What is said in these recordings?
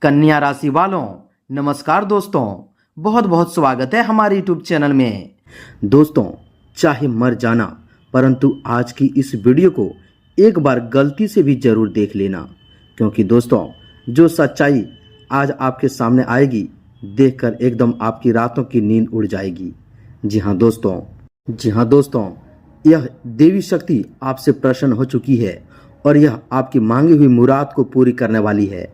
कन्या राशि वालों, नमस्कार दोस्तों। बहुत बहुत स्वागत है हमारे यूट्यूब चैनल में। दोस्तों, चाहे मर जाना, परंतु आज की इस वीडियो को एक बार गलती से भी जरूर देख लेना, क्योंकि दोस्तों जो सच्चाई आज आपके सामने आएगी, देखकर एकदम आपकी रातों की नींद उड़ जाएगी। जी हाँ दोस्तों, यह देवी शक्ति आपसे प्रसन्न हो चुकी है और यह आपकी मांगी हुई मुराद को पूरी करने वाली है।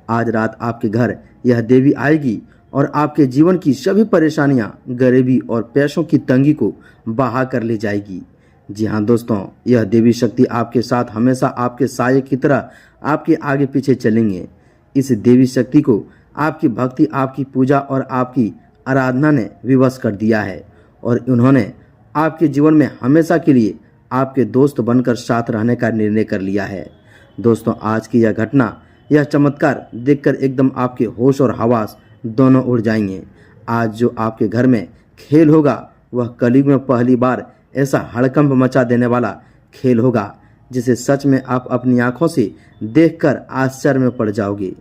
आज रात आपके घर यह देवी आएगी और आपके जीवन की सभी परेशानियां, गरीबी और पैसों की तंगी को बहा कर ले जाएगी। जी हाँ दोस्तों, यह देवी शक्ति आपके साथ हमेशा आपके साये की तरह आपके आगे पीछे चलेंगे। इस देवी शक्ति को आपकी भक्ति, आपकी पूजा और आपकी आराधना ने विवश कर दिया है और उन्होंने आपके जीवन में हमेशा के लिए आपके दोस्त बनकर साथ रहने का निर्णय कर लिया है। दोस्तों, आज की यह घटना, यह चमत्कार देखकर एकदम आपके होश और हवास दोनों उड़ जाएंगे। आज जो आपके घर में खेल होगा, वह कलयुग में पहली बार ऐसा हड़कंप मचा देने वाला खेल होगा जिसे सच में आप अपनी आंखों से देखकर आश्चर्य में पड़ जाओगे।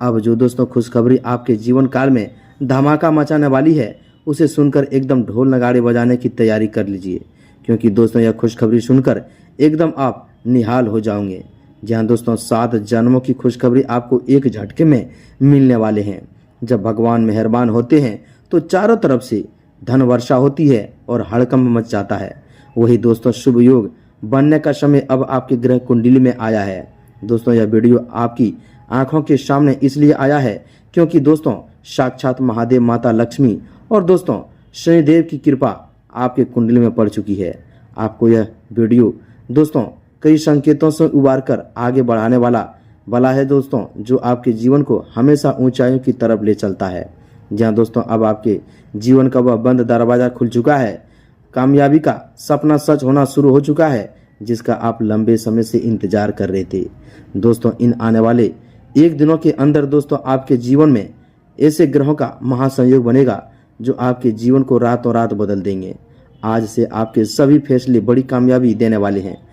अब जो दोस्तों खुशखबरी आपके जीवन काल में धमाका मचाने वाली है, उसे सुनकर एकदम ढोल नगाड़े बजाने की तैयारी कर लीजिए, क्योंकि दोस्तों यह खुशखबरी सुनकर एकदम आप निहाल हो जाओगे। जी हाँ दोस्तों, 7 जन्मों की खुशखबरी आपको एक झटके में मिलने वाले हैं। जब भगवान मेहरबान होते हैं तो चारों तरफ से धन वर्षा होती है और हड़कंप मच जाता है। वही दोस्तों शुभ योग बनने का समय अब आपके ग्रह कुंडली में आया है। दोस्तों, यह वीडियो आपकी आंखों के सामने इसलिए आया है क्योंकि दोस्तों साक्षात महादेव, माता लक्ष्मी और दोस्तों शनिदेव की कृपा आपके कुंडली में पड़ चुकी है। आपको यह वीडियो दोस्तों कई संकेतों से उबार कर आगे बढ़ाने वाला है दोस्तों, जो आपके जीवन को हमेशा ऊंचाइयों की तरफ ले चलता है। जहां दोस्तों अब आपके जीवन का वह बंद दरवाजा खुल चुका है। कामयाबी का सपना सच होना शुरू हो चुका है, जिसका आप लंबे समय से इंतजार कर रहे थे। दोस्तों, इन आने वाले 1 दिनों के अंदर दोस्तों आपके जीवन में ऐसे ग्रहों का महासंयोग बनेगा जो आपके जीवन को रातों रात बदल देंगे। आज से आपके सभी फैसले बड़ी कामयाबी देने वाले हैं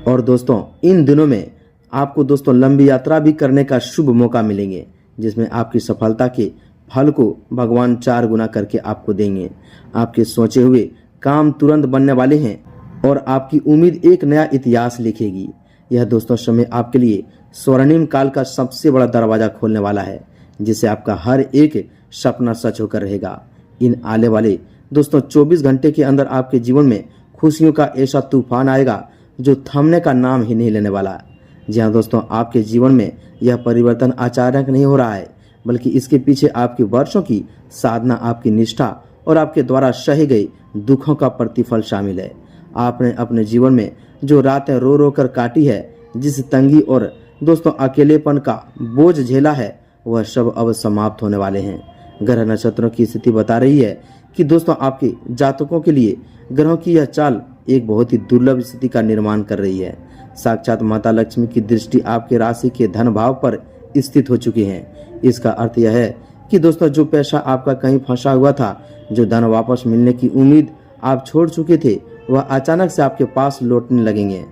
और दोस्तों इन दिनों में आपको दोस्तों लंबी यात्रा भी करने का शुभ मौका मिलेंगे, जिसमें आपकी सफलता के फल को भगवान 4 गुना करके आपको देंगे। आपके सोचे हुए काम तुरंत बनने वाले हैं और आपकी उम्मीद एक नया इतिहास लिखेगी। यह दोस्तों समय आपके लिए स्वर्णिम काल का सबसे बड़ा दरवाजा खोलने वाला है, जिससे आपका हर एक सपना सच होकर रहेगा। इन आने वाले दोस्तों 24 घंटे के अंदर आपके जीवन में खुशियों का ऐसा तूफान आएगा जो थमने का नाम ही नहीं लेने वाला। जी हाँ दोस्तों, आपके जीवन में यह परिवर्तन अचानक नहीं हो रहा है, बल्कि इसके पीछे आपके वर्षों की साधना, आपकी निष्ठा और आपके द्वारा सहे गए दुखों का प्रतिफल शामिल है। आपने अपने जीवन में जो रातें रो रो कर काटी है, जिस तंगी और दोस्तों अकेलेपन का बोझ झेला है, वह सब अब समाप्त होने वाले हैं। ग्रह नक्षत्रों की स्थिति बता रही है कि दोस्तों आपके जातकों के लिए ग्रहों की यह चाल एक बहुत ही दुर्लभ स्थिति का निर्माण कर रही है। साक्षात माता लक्ष्मी की दृष्टि आपके राशि के धन भाव पर स्थित हो चुकी है। इसका अर्थ यह है कि दोस्तों जो पैसा आपका कहीं फंसा हुआ था, जो धन वापस मिलने की उम्मीद आप छोड़ चुके थे, वह अचानक से आपके पास लौटने लगेंगे।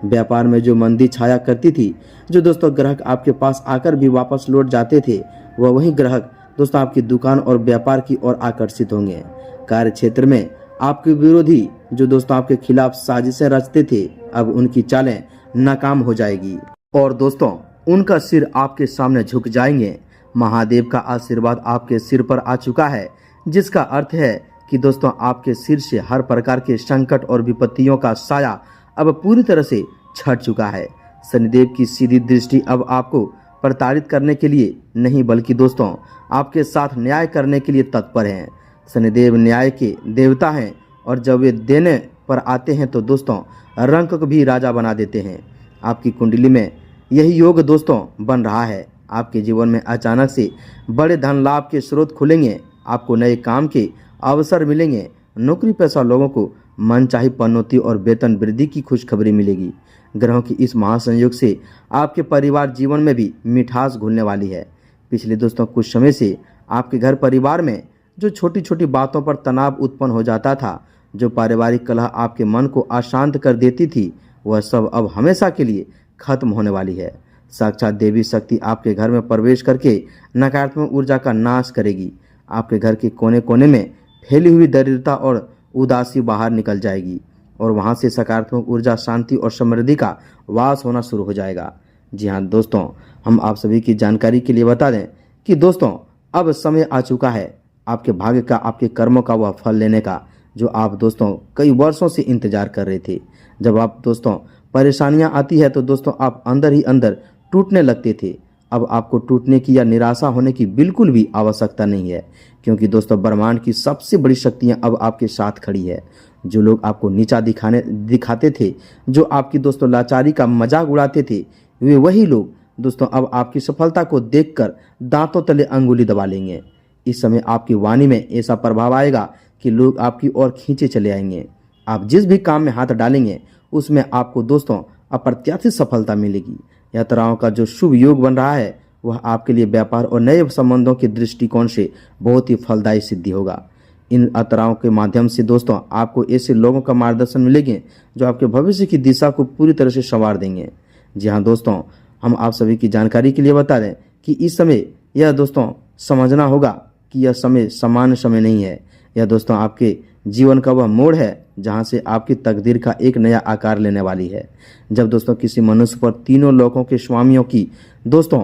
व्यापार में जो मंदी छाया करती थी, जो दोस्तों ग्राहक आपके पास आकर भी वापस लौट जाते थे, वह वही ग्राहक दोस्तों आपकी दुकान और व्यापार की ओर आकर्षित होंगे। कार्य क्षेत्र में आपके विरोधी जो दोस्तों आपके खिलाफ साजिशें रचते थे, अब उनकी चालें नाकाम हो जाएगी और दोस्तों उनका सिर आपके सामने झुक जाएंगे। महादेव का आशीर्वाद आपके सिर पर आ चुका है, जिसका अर्थ है कि दोस्तों आपके सिर से हर प्रकार के संकट और विपत्तियों का साया अब पूरी तरह से छट चुका है। शनिदेव की सीधी दृष्टि अब आपको प्रताड़ित करने के लिए नहीं, बल्कि दोस्तों आपके साथ न्याय करने के लिए तत्पर हैं। शनिदेव न्याय के देवता हैं और जब वे देने पर आते हैं तो दोस्तों रंक को भी राजा बना देते हैं। आपकी कुंडली में यही योग दोस्तों बन रहा है। आपके जीवन में अचानक से बड़े धन लाभ के स्रोत खुलेंगे। आपको नए काम के अवसर मिलेंगे। नौकरी पेशा लोगों को मनचाही पदोन्नति और वेतन वृद्धि की खुशखबरी मिलेगी। ग्रहों की इस महासंयोग से आपके परिवार जीवन में भी मिठास घुलने वाली है। पिछले दोस्तों कुछ समय से आपके घर परिवार में जो छोटी छोटी बातों पर तनाव उत्पन्न हो जाता था, जो पारिवारिक कलह आपके मन को अशांत कर देती थी, वह सब अब हमेशा के लिए खत्म होने वाली है। साक्षात देवी शक्ति आपके घर में प्रवेश करके नकारात्मक ऊर्जा का नाश करेगी। आपके घर के कोने कोने में फैली हुई दरिद्रता और उदासी बाहर निकल जाएगी और वहां से सकारात्मक ऊर्जा, शांति और समृद्धि का वास होना शुरू हो जाएगा। जी हाँ दोस्तों, हम आप सभी की जानकारी के लिए बता दें कि दोस्तों अब समय आ चुका है आपके भाग्य का, आपके कर्मों का वह फल लेने का जो आप दोस्तों कई वर्षों से इंतजार कर रहे थे। जब आप दोस्तों परेशानियां आती है तो दोस्तों आप अंदर ही अंदर टूटने लगते थे। अब आपको टूटने की या निराशा होने की बिल्कुल भी आवश्यकता नहीं है, क्योंकि दोस्तों ब्रह्मांड की सबसे बड़ी शक्तियां अब आपके साथ खड़ी है। जो लोग आपको नीचा दिखाते थे, जो आपकी दोस्तों लाचारी का मजाक उड़ाते थे, वे वही लोग दोस्तों अब आपकी सफलता को देखकर दांतों तले अंगुली दबा लेंगे। इस समय आपकी वाणी में ऐसा प्रभाव आएगा कि लोग आपकी ओर खींचे चले आएंगे। आप जिस भी काम में हाथ डालेंगे उसमें आपको दोस्तों अप्रत्याशित सफलता मिलेगी। यात्राओं का जो शुभ योग बन रहा है वह आपके लिए व्यापार और नए संबंधों के दृष्टिकोण से बहुत ही फलदायी सिद्धि होगा। इन यात्राओं के माध्यम से दोस्तों आपको ऐसे लोगों का मार्गदर्शन मिलेंगे जो आपके भविष्य की दिशा को पूरी तरह से संवार देंगे। जी हाँ दोस्तों, हम आप सभी की जानकारी के लिए बता दें कि इस समय यह दोस्तों समझना होगा कि यह समय सामान्य समय नहीं है। यह दोस्तों आपके जीवन का वह मोड़ है जहां से आपकी तकदीर का एक नया आकार लेने वाली है। जब दोस्तों किसी मनुष्य पर तीनों लोकों के स्वामियों की दोस्तों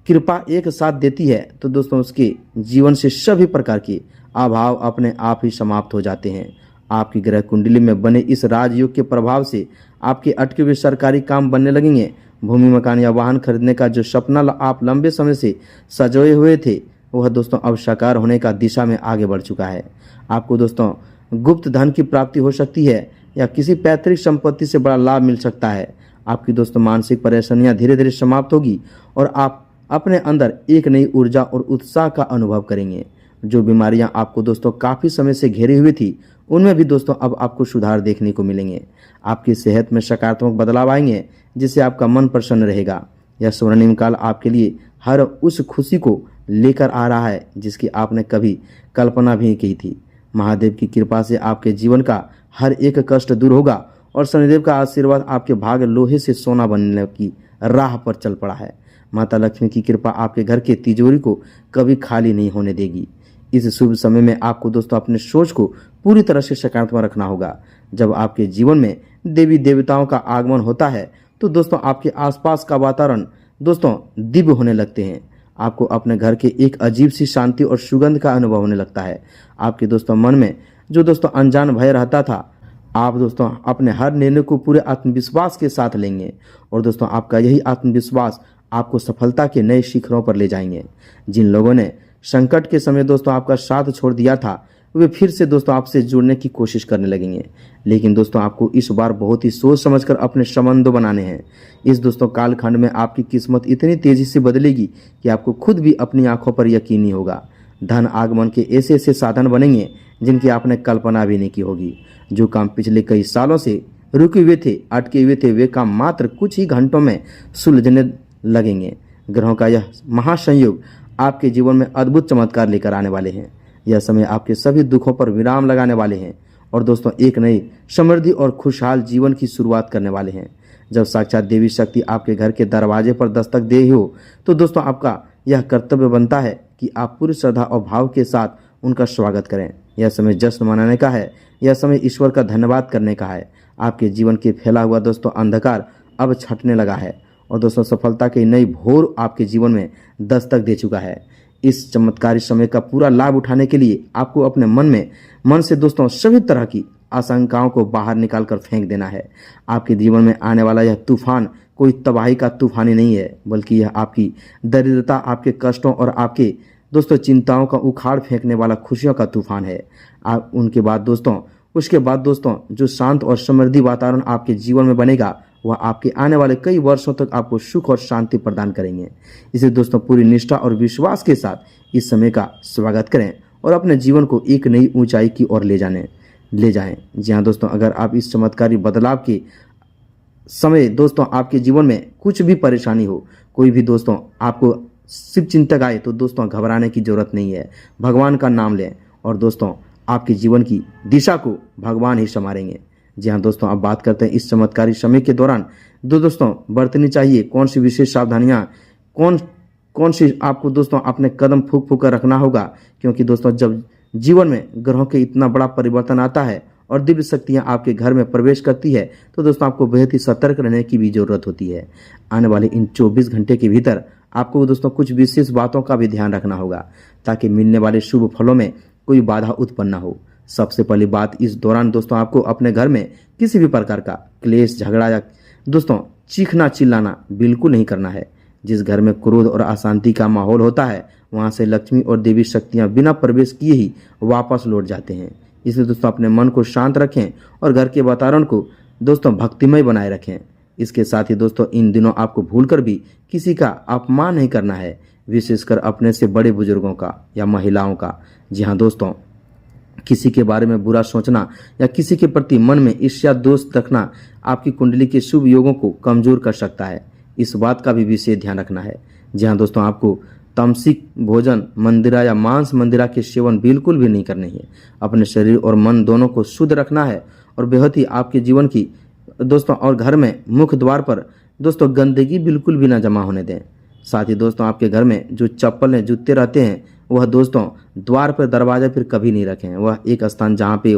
कृपा एक साथ देती है तो दोस्तों उसके जीवन से सभी प्रकार के अभाव अपने आप ही समाप्त हो जाते हैं। आपकी ग्रह कुंडली में बने इस राजयोग के प्रभाव से आपके अटके हुए सरकारी काम बनने लगेंगे। भूमि, मकान या वाहन खरीदने का जो सपना आप लंबे समय से सजोए हुए थे वह दोस्तों अब साकार होने का दिशा में आगे बढ़ चुका है। आपको दोस्तों गुप्त धन की प्राप्ति हो सकती है या किसी पैतृक संपत्ति से बड़ा लाभ मिल सकता है। आपकी दोस्तों मानसिक परेशानियां धीरे धीरे समाप्त होगी और आप अपने अंदर एक नई ऊर्जा और उत्साह का अनुभव करेंगे। जो बीमारियां आपको दोस्तों काफी समय से घेरी हुई थी उनमें भी दोस्तों अब आपको सुधार देखने को मिलेंगे। आपकी सेहत में सकारात्मक बदलाव आएंगे जिससे आपका मन प्रसन्न रहेगा। यह स्वर्णिम काल आपके लिए हर उस खुशी को लेकर आ रहा है जिसकी आपने कभी कल्पना भी नहीं की थी। महादेव की कृपा से आपके जीवन का हर एक कष्ट दूर होगा और शनिदेव का आशीर्वाद आपके भाग्य लोहे से सोना बनने की राह पर चल पड़ा है। माता लक्ष्मी की कृपा आपके घर के तिजोरी को कभी खाली नहीं होने देगी। इस शुभ समय में आपको दोस्तों अपने सोच को पूरी तरह से सकारात्मक रखना होगा। जब आपके जीवन में देवी देवताओं का आगमन होता है तो दोस्तों आपके आसपास का वातावरण दोस्तों दिव्य होने लगते हैं। आपको अपने घर के एक अजीब सी शांति और सुगंध का अनुभव होने लगता है। आपके दोस्तों मन में जो दोस्तों अनजान भय रहता था, आप दोस्तों अपने हर निर्णय को पूरे आत्मविश्वास के साथ लेंगे और दोस्तों आपका यही आत्मविश्वास आपको सफलता के नए शिखरों पर ले जाएंगे। जिन लोगों ने संकट के समय दोस्तों आपका साथ छोड़ दिया था वे फिर से दोस्तों आपसे जुड़ने की कोशिश करने लगेंगे, लेकिन दोस्तों आपको इस बार बहुत ही सोच समझकर अपने संबंध बनाने हैं। इस दोस्तों कालखंड में आपकी किस्मत इतनी तेजी से बदलेगी कि आपको खुद भी अपनी आंखों पर यकीन नहीं होगा। धन आगमन के ऐसे ऐसे साधन बनेंगे जिनकी आपने कल्पना भी नहीं की होगी। जो काम पिछले कई सालों से रुके हुए थे, अटके हुए थे, वे काम मात्र कुछ ही घंटों में सुलझने लगेंगे। ग्रहों का यह महासंयोग आपके जीवन में अद्भुत चमत्कार लेकर आने वाले हैं। यह समय आपके सभी दुखों पर विराम लगाने वाले हैं और दोस्तों एक नई समृद्धि और खुशहाल जीवन की शुरुआत करने वाले हैं। जब साक्षात देवी शक्ति आपके घर के दरवाजे पर दस्तक दे हो तो दोस्तों आपका यह कर्तव्य बनता है कि आप पूरी श्रद्धा और भाव के साथ उनका स्वागत करें। यह समय जश्न मनाने का है, यह समय ईश्वर का धन्यवाद करने का है। आपके जीवन के फैला हुआ दोस्तों अंधकार अब छटने लगा है और दोस्तों सफलता की नई भोर आपके जीवन में दस्तक दे चुका है। इस चमत्कारी समय का पूरा लाभ उठाने के लिए आपको अपने मन से दोस्तों सभी तरह की आशंकाओं को बाहर निकालकर फेंक देना है। आपके जीवन में आने वाला यह तूफान कोई तबाही का तूफान ही नहीं है, बल्कि यह आपकी दरिद्रता, आपके कष्टों और आपके दोस्तों चिंताओं का उखाड़ फेंकने वाला खुशियों का तूफान है। आप उसके बाद दोस्तों जो शांत और समृद्धि वातावरण आपके जीवन में बनेगा वह आपके आने वाले कई वर्षों तक आपको सुख और शांति प्रदान करेंगे। इसे दोस्तों पूरी निष्ठा और विश्वास के साथ इस समय का स्वागत करें और अपने जीवन को एक नई ऊंचाई की ओर ले जाएं। जी हाँ दोस्तों, अगर आप इस चमत्कारी बदलाव के समय दोस्तों आपके जीवन में कुछ भी परेशानी हो, कोई भी दोस्तों आपको शिव चिंतक आए तो दोस्तों घबराने की जरूरत नहीं है। भगवान का नाम लें और दोस्तों आपके जीवन की दिशा को भगवान ही संवारेंगे। जी हाँ दोस्तों, अब बात करते हैं इस चमत्कारी समय के दौरान दोस्तों बरतनी चाहिए, कौन सी विशेष सावधानियां, कौन कौन सी आपको दोस्तों अपने कदम फूक फूक कर रखना होगा, क्योंकि दोस्तों जब जीवन में ग्रहों के इतना बड़ा परिवर्तन आता है और दिव्य शक्तियां आपके घर में प्रवेश करती है तो दोस्तों आपको बेहद ही सतर्क रहने की भी जरूरत होती है। आने वाले इन 24 घंटे के भीतर आपको दोस्तों कुछ विशेष बातों का भी ध्यान रखना होगा ताकि मिलने वाले शुभ फलों में कोई बाधा उत्पन्न न हो। सबसे पहली बात, इस दौरान दोस्तों आपको अपने घर में किसी भी प्रकार का क्लेश, झगड़ा या दोस्तों चीखना चिल्लाना बिल्कुल नहीं करना है। जिस घर में क्रोध और अशांति का माहौल होता है वहां से लक्ष्मी और देवी शक्तियां बिना प्रवेश किए ही वापस लौट जाते हैं। इसलिए दोस्तों अपने मन को शांत रखें और घर के वातावरण को दोस्तों भक्तिमय बनाए रखें। इसके साथ ही दोस्तों इन दिनों आपको भूलकर भी किसी का अपमान नहीं करना है, विशेषकर अपने से बड़े बुजुर्गों का या महिलाओं का। जी हाँ दोस्तों, किसी के बारे में बुरा सोचना या किसी के प्रति मन में ईर्ष्या दोष रखना आपकी कुंडली के शुभ योगों को कमजोर कर सकता है। इस बात का भी विशेष ध्यान रखना है। जी हाँ दोस्तों, आपको तामसिक भोजन, मंदिरा या मांस मंदिरा के सेवन बिल्कुल भी नहीं करने हैं। अपने शरीर और मन दोनों को शुद्ध रखना है और बेहद ही आपके जीवन की दोस्तों और घर में मुख्य द्वार पर दोस्तों गंदगी बिल्कुल भी ना जमा होने दें। साथ ही दोस्तों आपके घर में जो चप्पलें जूते रहते हैं वह दोस्तों द्वार पर, दरवाजे पर कभी नहीं रखें। वह एक स्थान जहाँ पे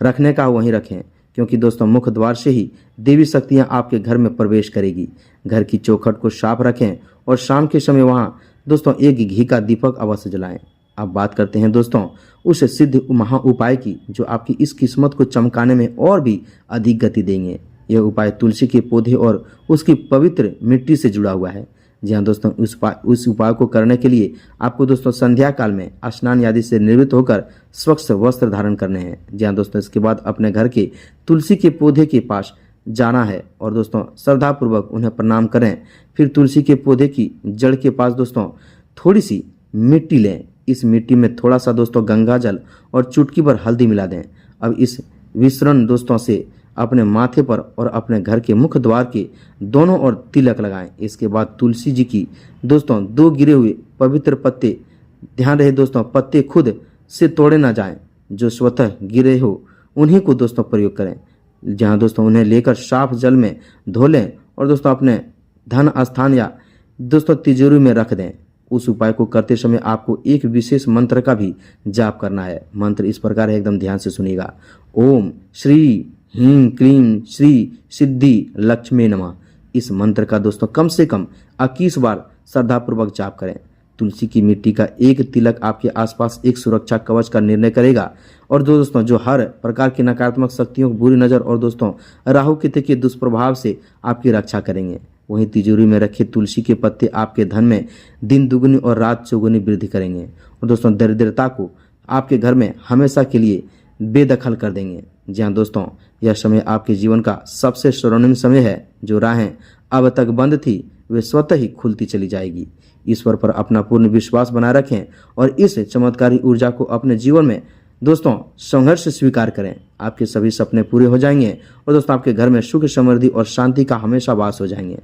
रखने का वहीं रखें, क्योंकि दोस्तों मुख्य द्वार से ही देवी शक्तियाँ आपके घर में प्रवेश करेगी। घर की चौखट को साफ रखें और शाम के समय वहाँ दोस्तों एक घी का दीपक अवश्य जलाएं। अब बात करते हैं दोस्तों उस सिद्ध महा उपाय की जो आपकी इस किस्मत को चमकाने में और भी अधिक गति देंगे। यह उपाय तुलसी के पौधे और उसकी पवित्र मिट्टी से जुड़ा हुआ है। जी हाँ दोस्तों, उस उपाय को करने के लिए आपको दोस्तों संध्या काल में स्नान आदि से निवृत्त होकर स्वच्छ वस्त्र धारण करने हैं। जी हाँ दोस्तों, इसके बाद अपने घर के तुलसी के पौधे के पास जाना है और दोस्तों श्रद्धापूर्वक उन्हें प्रणाम करें। फिर तुलसी के पौधे की जड़ के पास दोस्तों थोड़ी सी मिट्टी लें। इस मिट्टी में थोड़ा सा दोस्तों गंगा जल और चुटकी भर हल्दी मिला दें। अब इस मिश्रण दोस्तों से अपने माथे पर और अपने घर के मुख्य द्वार के दोनों ओर तिलक लगाएं। इसके बाद तुलसी जी की दोस्तों 2 गिरे हुए पवित्र पत्ते, ध्यान रहे दोस्तों पत्ते खुद से तोड़े ना जाएं, जो स्वतः गिरे हो उन्हीं को दोस्तों प्रयोग करें। जहां दोस्तों उन्हें लेकर साफ जल में धो लें और दोस्तों अपने धन स्थान या दोस्तों तिजोरी में रख दें। उस उपाय को करते समय आपको एक विशेष मंत्र का भी जाप करना है। मंत्र इस प्रकार है, एकदम ध्यान से सुनिएगा। ओम श्री ह्रीं क्लीं श्री सिद्धि लक्ष्मी नमः। इस मंत्र का दोस्तों कम से कम 21 बार श्रद्धापूर्वक जाप करें। तुलसी की मिट्टी का एक तिलक आपके आसपास एक सुरक्षा कवच का निर्णय करेगा और दोस्तों जो हर प्रकार की नकारात्मक शक्तियों, बुरी नजर और दोस्तों राहु केतु के दुष्प्रभाव से आपकी रक्षा करेंगे। वहीं तिजोरी में रखे तुलसी के पत्ते आपके धन में दिन दुगुनी और रात चौगुनी वृद्धि करेंगे और दोस्तों दरिद्रता को आपके घर में हमेशा के लिए बेदखल कर देंगे। जी हाँ दोस्तों, यह समय आपके जीवन का सबसे स्वर्णिम समय है। जो राहें अब तक बंद थी वे स्वतः ही खुलती चली जाएगी। ईश्वर पर अपना पूर्ण विश्वास बनाए रखें और इस चमत्कारी ऊर्जा को अपने जीवन में दोस्तों संघर्ष स्वीकार करें। आपके सभी सपने पूरे हो जाएंगे और दोस्तों आपके घर में सुख, समृद्धि और शांति का हमेशा वास हो जाएंगे।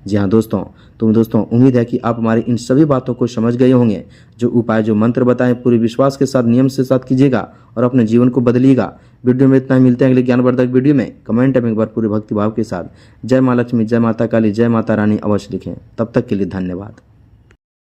जी हाँ दोस्तों, तो दोस्तों उम्मीद है कि आप हमारी इन सभी बातों को समझ गए होंगे। जो उपाय, जो मंत्र बताएं पूरे विश्वास के साथ, नियम के साथ कीजिएगा और अपने जीवन को बदलिएगा। वीडियो में इतना ही, मिलते हैं अगले ज्ञानवर्धक वीडियो में। कमेंट में एक बार पूरे भक्तिभाव के साथ जय माँ लक्ष्मी, जय माता काली, जय माता रानी अवश्य लिखें। तब तक के लिए धन्यवाद।